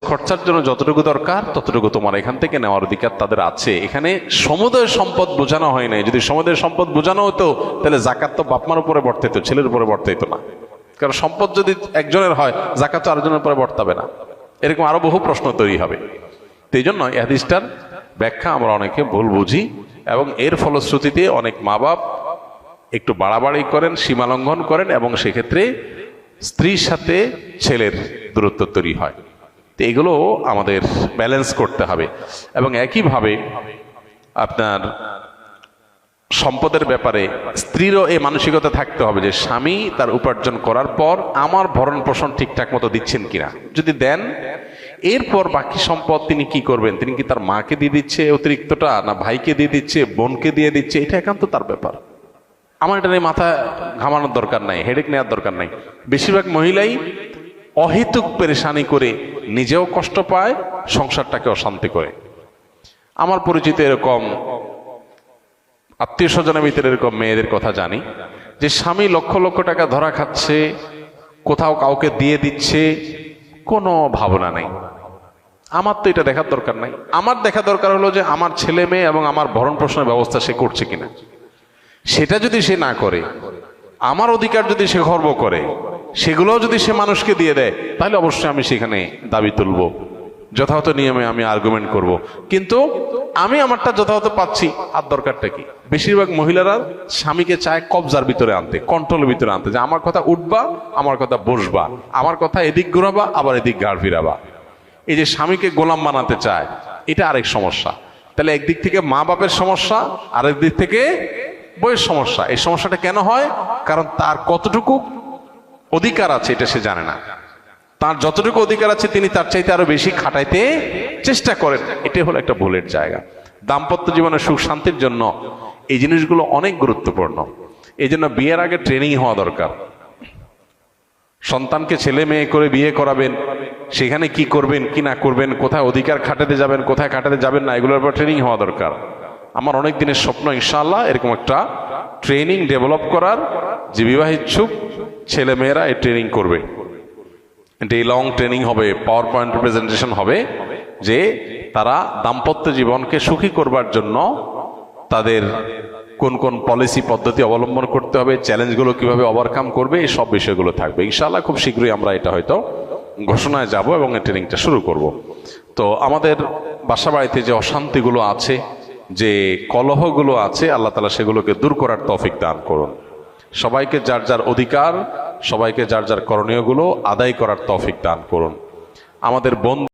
খরচার জন্য যতটুকু দরকার ততটুকু তোমার এখান থেকে নেওয়ার অধিকার তাদের আছে। এখানে সমুদয় সম্পদ বোঝানো হয় নাই। যদি সমুদয় সম্পদ বোঝানো হতো তাহলে জাকাত তো বাপমার উপরে বর্তাইতো, ছেলের উপরে বর্তাইতো না। কারণ সম্পদ যদি একজনের হয়, জাকাত তো আরেকজনের উপরে বর্তাবে না। এরকম আরো বহু প্রশ্ন তৈরি হবে। তো এই জন্য এই হাদিসটার ব্যাখ্যা আমরা অনেকে ভুল বুঝি, এবং এর ফলশ্রুতিতে অনেক মা বাপ একটু বাড়াবাড়ি করেন, সীমালঙ্ঘন করেন, এবং সেক্ষেত্রে স্ত্রীর সাথে ছেলের দূরত্ব তৈরি হয়। তো এগুলো আমাদের ব্যালেন্স করতে হবে। এবং একইভাবে আপনার সম্পদের ব্যাপারে স্ত্রীরও এই মানসিকতা থাকতে হবে যে স্বামী তার উপার্জন করার পর আমার ভরণ পোষণ ঠিকঠাক মতো দিচ্ছেন কিনা। যদি দেন, এরপর বাকি সম্পদ তিনি কি করবেন, তিনি কি তার মাকে দিয়ে দিচ্ছে অতিরিক্তটা, না ভাইকে দিয়ে দিচ্ছে, বোনকে দিয়ে দিচ্ছে, এটা একান্ত তার ব্যাপার। আমার এটা নিয়ে মাথা ঘামানোর দরকার নাই, হেডেক নেওয়ার দরকার নাই। বেশিরভাগ মহিলাই অহেতুক পেরেশানি করে নিজেও কষ্ট পায়, সংসারটাকে অশান্তি করে। আমার পরিচিত এরকম আত্মীয় স্বজনের ভিতরে এরকম মেয়েদের কথা জানি যে স্বামী লক্ষ লক্ষ টাকা ধরা খাচ্ছে, কোথাও কাউকে দিয়ে দিচ্ছে, কোনো ভাবনা নেই। আমার তো এটা দেখার দরকার নাই। আমার দেখা দরকার হলো যে আমার ছেলে মেয়ে এবং আমার ভরণ পোষণের ব্যবস্থা সে করছে কিনা। সেটা যদি সে না করে, আমার অধিকার যদি সে খর্ব করে, সেগুলোও যদি সে মানুষকে দিয়ে দেয়, তাহলে অবশ্যই আমি সেখানে দাবি তুলব, যথাযথ নিয়মে আমি আর্গুমেন্ট করব। কিন্তু আমি আমারটা যথাযথ পাচ্ছি, আর দরকারটা কি? বেশিরভাগ মহিলারা স্বামীকে চায় কবজার ভিতরে আনতে, কন্ট্রোলের ভিতরে আনতে, যে আমার কথা উঠবা, আমার কথা বসবা, আমার কথা এদিক ঘোরাবা, আবার এদিক ঘাড় ফিরাবা। এই যে স্বামীকে গোলাম বানাতে চায়, এটা আরেক সমস্যা। তাহলে একদিক থেকে মা বাপের সমস্যা, আরেক দিক থেকে বইয়ের সমস্যা। এই সমস্যাটা কেন হয়? কারণ তার কতটুকু অধিকার আছে এটা সে জানে না। তার যতটুকু অধিকার আছে তিনি তার চাইতে আরো বেশি খাটাইতে চেষ্টা করেন। এটাই হলো একটা ভুলের জায়গা। দাম্পত্য জীবনের সুখ শান্তির জন্য এই জিনিসগুলো অনেক গুরুত্বপূর্ণ। এই জন্য বিয়ের আগে ট্রেনিং হওয়া দরকার। সন্তানকে ছেলে মেয়ে করে বিয়ে করাবেন, সেখানে কি করবেন কি না করবেন, কোথায় অধিকার খাটাতে যাবেন, কোথায় খাটাতে যাবেন না, এগুলোর উপর ট্রেনিং হওয়া দরকার। আমার অনেক দিনের স্বপ্ন ইনশাআল্লাহ এরকম একটা ট্রেনিং ডেভেলপ করার, যে বিবাহ ইচ্ছুক ছেলে মেয়েরা এই ট্রেনিং করবে। এটা লং ট্রেনিং হবে, পাওয়ার পয়েন্ট প্রেজেন্টেশন হবে, যে তারা দাম্পত্য জীবনকে সুখী করবার জন্য তাদের কোন কোন পলিসি পদ্ধতি অবলম্বন করতে হবে, চ্যালেঞ্জগুলো কিভাবে ওভারকাম করবে, এই সব বিষয়গুলো থাকবে ইনশাআল্লাহ। খুব শীঘ্রই আমরা এটা হয়তো ঘোষণায় যাব এবং এই ট্রেনিংটা শুরু করব। তো আমাদের বাসা বাড়িতে যে অশান্তিগুলো আছে, যে কলহগুলো আছে, আল্লাহ তাআলা সেগুলোকে দূর করার তৌফিক দান করুন। সবাইকে যার যার অধিকার, সবাইকে যার যার করণীয়গুলো আদায় করার তৌফিক দান করুন। আমাদের বন্ধু